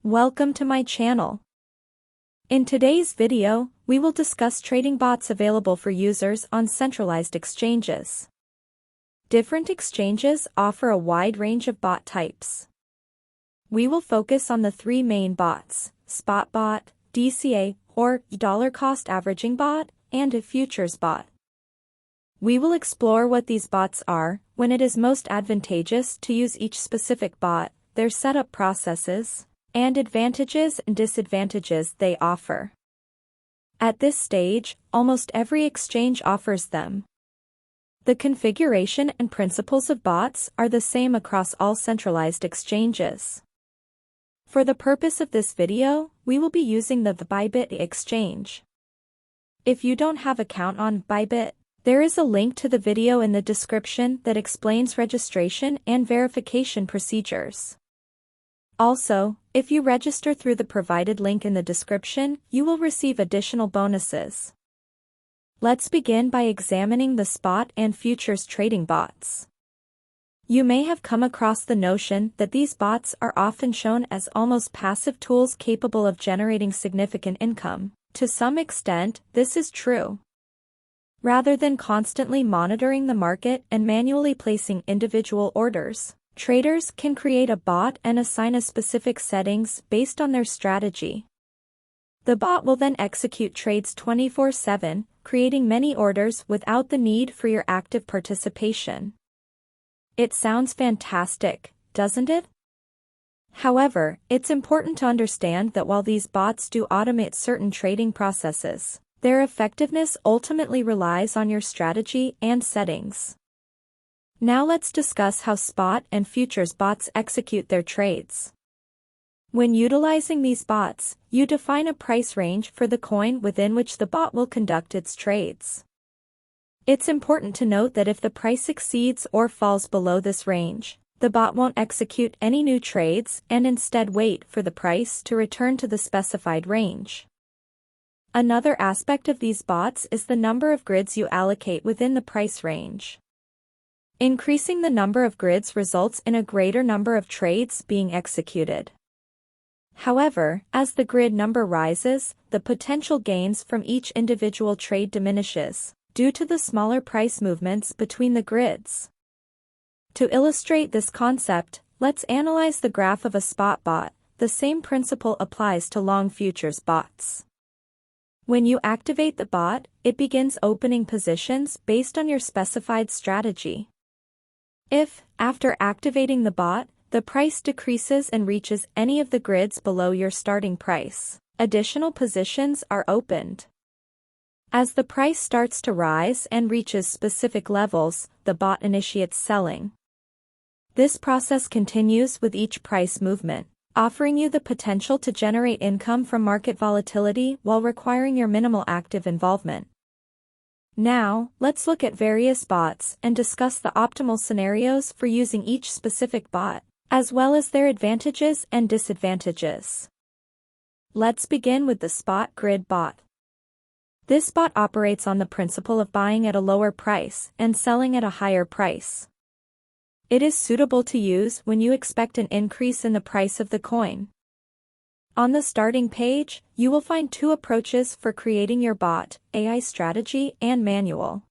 Welcome to my channel. In today's video, we will discuss trading bots available for users on centralized exchanges. Different exchanges offer a wide range of bot types. We will focus on the three main bots: spot bot, DCA or dollar cost averaging bot, and a futures bot. We will explore what these bots are, when it is most advantageous to use each specific bot, their setup processes, and advantages and disadvantages they offer. At this stage, almost every exchange offers them. The configuration and principles of bots are the same across all centralized exchanges. For the purpose of this video, we will be using the Bybit exchange. If you don't have account on Bybit, there is a link to the video in the description that explains registration and verification procedures. Also, if you register through the provided link in the description, you will receive additional bonuses. Let's begin by examining the spot and futures trading bots. You may have come across the notion that these bots are often shown as almost passive tools capable of generating significant income. To some extent, this is true. Rather than constantly monitoring the market and manually placing individual orders, traders can create a bot and assign a specific settings based on their strategy. The bot will then execute trades 24/7, creating many orders without the need for your active participation. It sounds fantastic, doesn't it? However, it's important to understand that while these bots do automate certain trading processes, their effectiveness ultimately relies on your strategy and settings. Now let's discuss how spot and futures bots execute their trades. When utilizing these bots, you define a price range for the coin within which the bot will conduct its trades. It's important to note that if the price exceeds or falls below this range, the bot won't execute any new trades and instead wait for the price to return to the specified range. Another aspect of these bots is the number of grids you allocate within the price range. Increasing the number of grids results in a greater number of trades being executed. However, as the grid number rises, the potential gains from each individual trade diminishes, due to the smaller price movements between the grids. To illustrate this concept, let's analyze the graph of a spot bot. The same principle applies to long futures bots. When you activate the bot, it begins opening positions based on your specified strategy. If, after activating the bot, the price decreases and reaches any of the grids below your starting price, additional positions are opened. As the price starts to rise and reaches specific levels, the bot initiates selling. This process continues with each price movement, offering you the potential to generate income from market volatility while requiring your minimal active involvement. Now, let's look at various bots and discuss the optimal scenarios for using each specific bot, as well as their advantages and disadvantages. Let's begin with the spot grid bot. This bot operates on the principle of buying at a lower price and selling at a higher price. It is suitable to use when you expect an increase in the price of the coin. On the starting page, you will find two approaches for creating your bot: AI strategy and manual.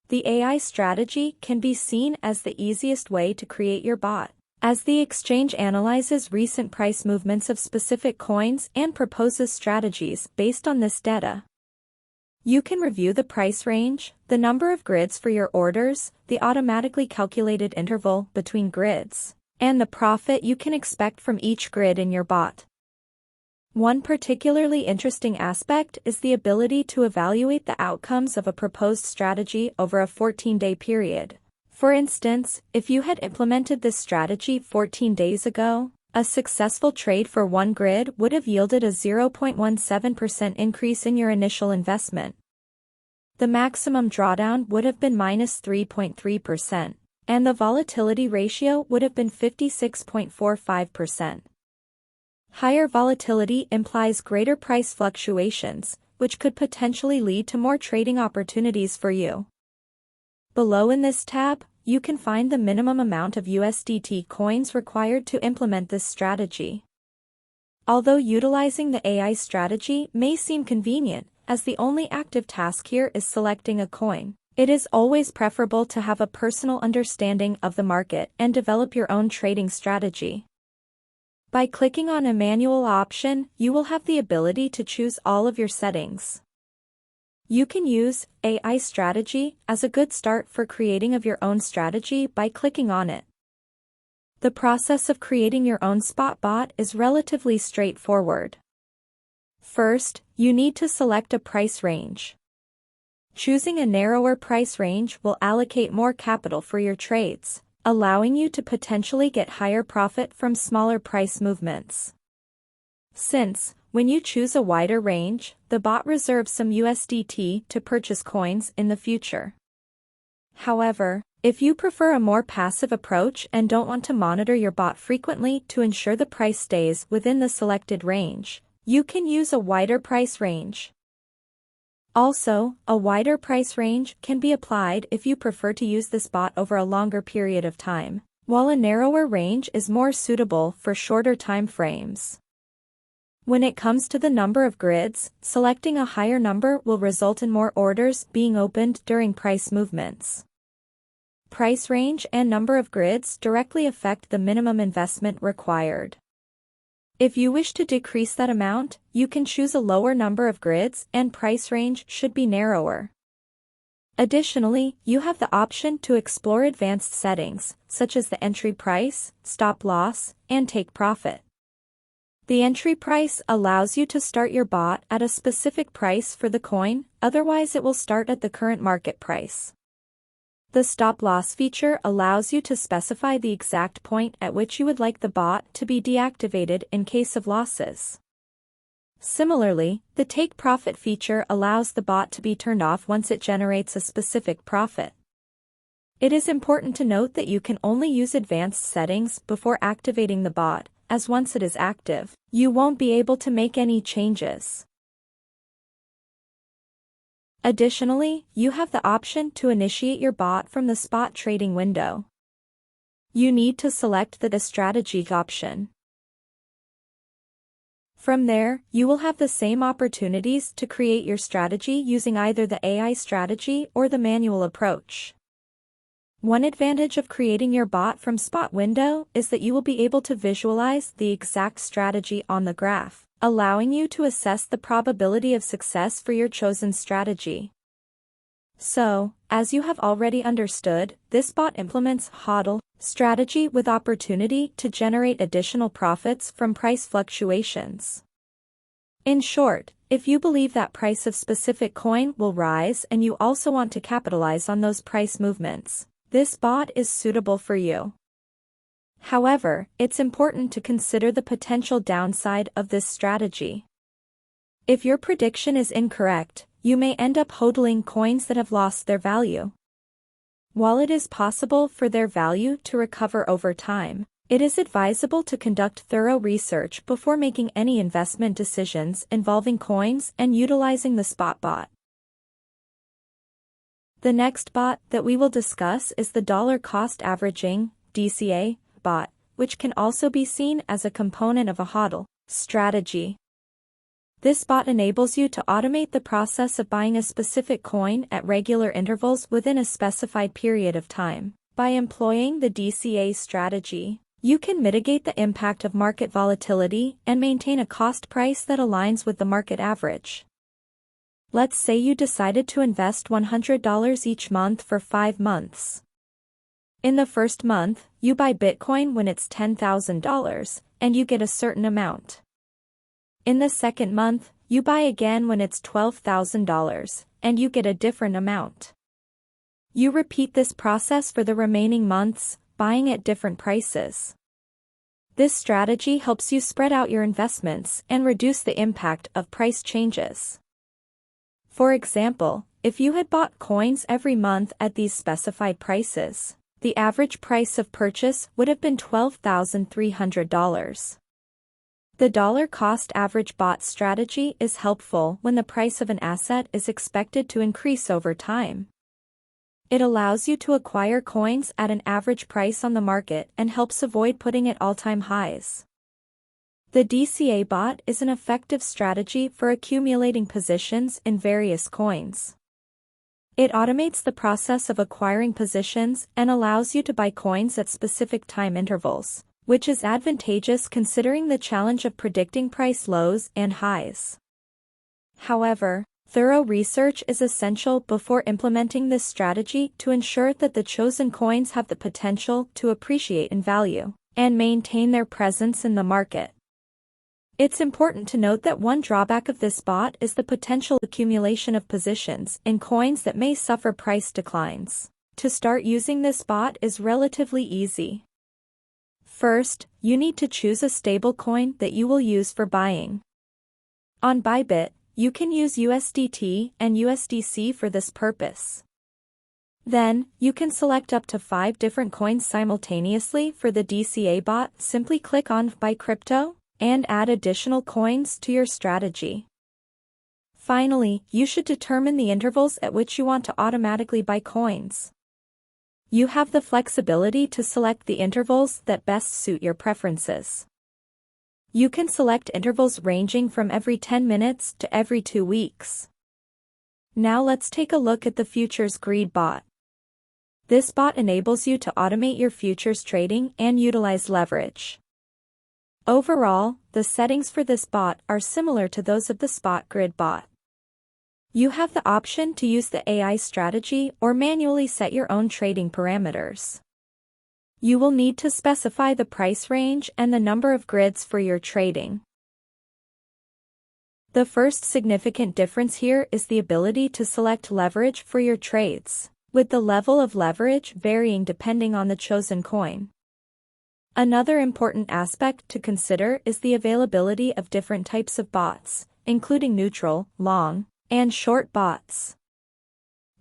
The AI strategy can be seen as the easiest way to create your bot, as the exchange analyzes recent price movements of specific coins and proposes strategies based on this data. You can review the price range, the number of grids for your orders, the automatically calculated interval between grids, and the profit you can expect from each grid in your bot. One particularly interesting aspect is the ability to evaluate the outcomes of a proposed strategy over a 14-day period. For instance, if you had implemented this strategy 14 days ago, a successful trade for one grid would have yielded a 0.17% increase in your initial investment. The maximum drawdown would have been -3.3%, and the volatility ratio would have been 56.45%. Higher volatility implies greater price fluctuations, which could potentially lead to more trading opportunities for you. Below in this tab, you can find the minimum amount of USDT coins required to implement this strategy. Although utilizing the AI strategy may seem convenient, as the only active task here is selecting a coin, it is always preferable to have a personal understanding of the market and develop your own trading strategy. By clicking on a manual option, you will have the ability to choose all of your settings. You can use AI strategy as a good start for creating of your own strategy by clicking on it. The process of creating your own spot bot is relatively straightforward. First, you need to select a price range. Choosing a narrower price range will allocate more capital for your trades, allowing you to potentially get higher profit from smaller price movements. Since, when you choose a wider range, the bot reserves some USDT to purchase coins in the future. However, if you prefer a more passive approach and don't want to monitor your bot frequently to ensure the price stays within the selected range, you can use a wider price range. Also, a wider price range can be applied if you prefer to use this bot over a longer period of time, while a narrower range is more suitable for shorter time frames. When it comes to the number of grids, selecting a higher number will result in more orders being opened during price movements. Price range and number of grids directly affect the minimum investment required. If you wish to decrease that amount, you can choose a lower number of grids and price range should be narrower. Additionally, you have the option to explore advanced settings, such as the entry price, stop loss, and take profit. The entry price allows you to start your bot at a specific price for the coin, otherwise it will start at the current market price. The stop loss feature allows you to specify the exact point at which you would like the bot to be deactivated in case of losses. Similarly, the take profit feature allows the bot to be turned off once it generates a specific profit. It is important to note that you can only use advanced settings before activating the bot, as once it is active, you won't be able to make any changes. Additionally, you have the option to initiate your bot from the spot trading window. You need to select the strategy option. From there, you will have the same opportunities to create your strategy using either the AI strategy or the manual approach. One advantage of creating your bot from spot window is that you will be able to visualize the exact strategy on the graph, allowing you to assess the probability of success for your chosen strategy. So, as you have already understood, this bot implements HODL strategy with opportunity to generate additional profits from price fluctuations. In short, if you believe that price of specific coin will rise and you also want to capitalize on those price movements, this bot is suitable for you. However, it's important to consider the potential downside of this strategy. If your prediction is incorrect, you may end up hodling coins that have lost their value. While it is possible for their value to recover over time, it is advisable to conduct thorough research before making any investment decisions involving coins and utilizing the spot bot. The next bot that we will discuss is the dollar cost averaging (DCA) bot, which can also be seen as a component of a HODL strategy. This bot enables you to automate the process of buying a specific coin at regular intervals within a specified period of time. By employing the DCA strategy, you can mitigate the impact of market volatility and maintain a cost price that aligns with the market average. Let's say you decided to invest $100 each month for 5 months. In the first month, you buy Bitcoin when it's $10,000, and you get a certain amount. In the second month, you buy again when it's $12,000, and you get a different amount. You repeat this process for the remaining months, buying at different prices. This strategy helps you spread out your investments and reduce the impact of price changes. For example, if you had bought coins every month at these specified prices, the average price of purchase would have been $12,300. The dollar cost average bot strategy is helpful when the price of an asset is expected to increase over time. It allows you to acquire coins at an average price on the market and helps avoid putting at all-time highs. The DCA bot is an effective strategy for accumulating positions in various coins. It automates the process of acquiring positions and allows you to buy coins at specific time intervals, which is advantageous considering the challenge of predicting price lows and highs. However, thorough research is essential before implementing this strategy to ensure that the chosen coins have the potential to appreciate in value and maintain their presence in the market. It's important to note that one drawback of this bot is the potential accumulation of positions in coins that may suffer price declines. To start using this bot is relatively easy. First, you need to choose a stable coin that you will use for buying. On Bybit, you can use USDT and USDC for this purpose. Then, you can select up to 5 different coins simultaneously for the DCA bot. Simply click on Buy Crypto and add additional coins to your strategy. Finally, you should determine the intervals at which you want to automatically buy coins. You have the flexibility to select the intervals that best suit your preferences. You can select intervals ranging from every 10 minutes to every 2 weeks. Now let's take a look at the Futures Greed bot. This bot enables you to automate your futures trading and utilize leverage. Overall, the settings for this bot are similar to those of the Spot Grid bot. You have the option to use the AI strategy or manually set your own trading parameters. You will need to specify the price range and the number of grids for your trading. The first significant difference here is the ability to select leverage for your trades, with the level of leverage varying depending on the chosen coin. Another important aspect to consider is the availability of different types of bots, including neutral, long, and short bots.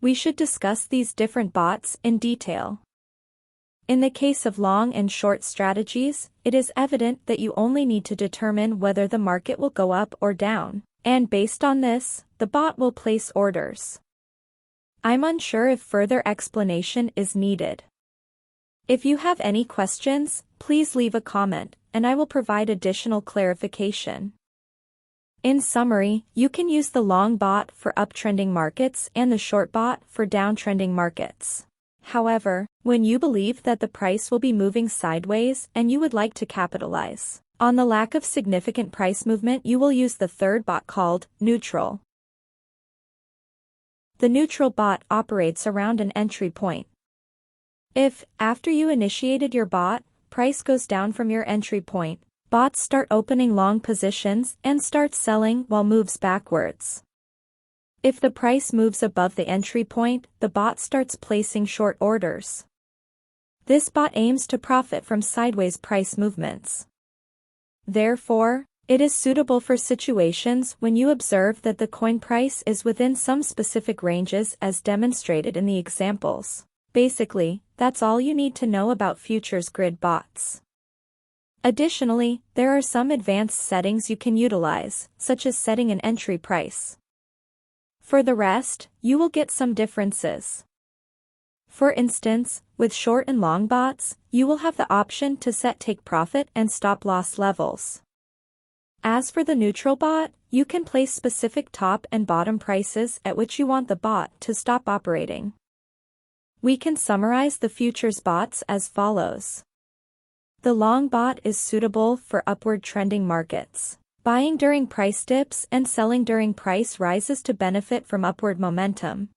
We should discuss these different bots in detail. In the case of long and short strategies, it is evident that you only need to determine whether the market will go up or down, and based on this, the bot will place orders. I'm unsure if further explanation is needed. If you have any questions, please leave a comment, and I will provide additional clarification. In summary, you can use the long bot for uptrending markets and the short bot for downtrending markets. However, when you believe that the price will be moving sideways and you would like to capitalize on the lack of significant price movement, you will use the third bot called neutral. The neutral bot operates around an entry point. If, after you initiated your bot, price goes down from your entry point, bots start opening long positions and start selling while moves backwards. If the price moves above the entry point, the bot starts placing short orders. This bot aims to profit from sideways price movements. Therefore, it is suitable for situations when you observe that the coin price is within some specific ranges as demonstrated in the examples. Basically, that's all you need to know about Futures Grid bots. Additionally, there are some advanced settings you can utilize, such as setting an entry price. For the rest, you will get some differences. For instance, with short and long bots, you will have the option to set take profit and stop loss levels. As for the neutral bot, you can place specific top and bottom prices at which you want the bot to stop operating. We can summarize the futures bots as follows. The long bot is suitable for upward trending markets, buying during price dips and selling during price rises to benefit from upward momentum.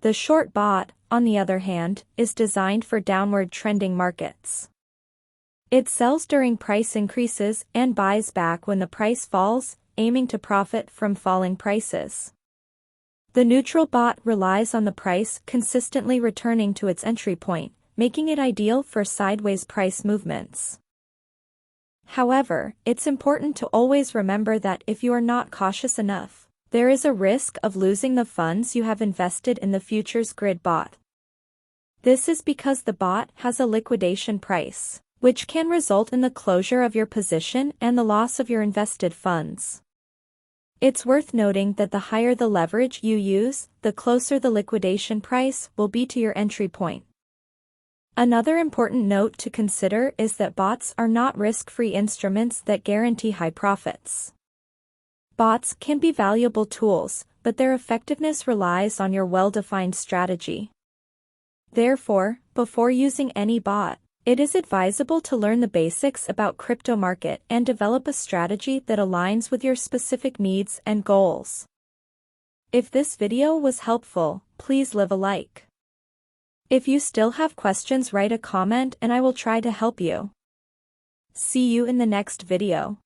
The short bot, on the other hand, is designed for downward trending markets. It sells during price increases and buys back when the price falls, aiming to profit from falling prices. The neutral bot relies on the price consistently returning to its entry point, making it ideal for sideways price movements. However, it's important to always remember that if you are not cautious enough, there is a risk of losing the funds you have invested in the Futures Grid bot. This is because the bot has a liquidation price, which can result in the closure of your position and the loss of your invested funds. It's worth noting that the higher the leverage you use, the closer the liquidation price will be to your entry point. Another important note to consider is that bots are not risk-free instruments that guarantee high profits. Bots can be valuable tools, but their effectiveness relies on your well-defined strategy. Therefore, before using any bot, it is advisable to learn the basics about crypto market and develop a strategy that aligns with your specific needs and goals. If this video was helpful, please leave a like. If you still have questions, write a comment and I will try to help you. See you in the next video.